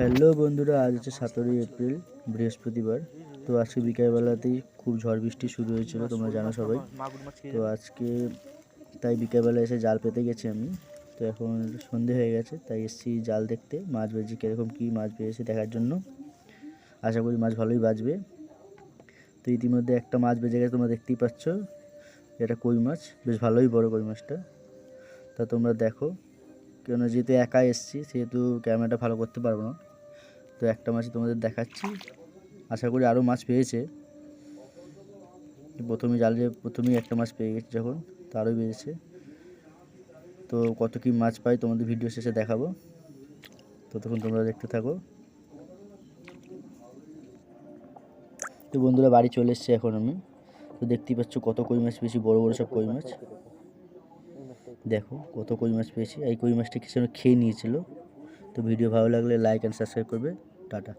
Hello বন্ধুরা, আজ হচ্ছে 17ই এপ্রিল, বৃহস্পতিবার। তো আজকে বিকালবেলাতেই খুব ঝড় বৃষ্টি শুরু হয়েছিল, তোমরা জানো সবাই। তো আজকে তাই বিকালবেলা এসে জাল পেতে গেছি আমি। তো এখন সন্ধে হয়ে গেছে, তাই এসেছি জাল দেখতে, মাছ বেজে কীরকম কী মাছ পেয়েছে দেখার জন্য। আশা করি মাছ ভালোই বাজবে। তো ইতিমধ্যে একটা মাছ বেজে গেছে, তোমরা দেখতেই পাচ্ছ। এটা কই মাছ, বেশ ভালোই বড় কই মাছটা। তা তোমরা দেখো, কেন যেহেতু একা এসেছি সেহেতু ক্যামেরাটা ভালো করতে পারবো না। তো একটা মাছই তোমাদের দেখাচ্ছি, আশা করি আরও মাছ পেয়েছে। প্রথমেই একটা মাছ পেয়ে গেছি, যখন তারও বেড়েছে। তো কত কী মাছ পাই তোমাদের ভিডিও শেষে দেখাবো, ততক্ষণ তোমরা দেখতে থাকো। তো বন্ধুরা, বাড়ি চলে এসেছি এখন আমি। তো দেখতেই পাচ্ছ কত কই মাছ পেয়েছি, বড় বড় সব কই মাছ। দেখো কত কই মাছ পেয়েছি। এই কই মাছটা কিছু খেয়ে নিয়েছিল। তো ভিডিও ভালো লাগলে লাইক অ্যান্ড সাবস্ক্রাইব করবে। টাটা।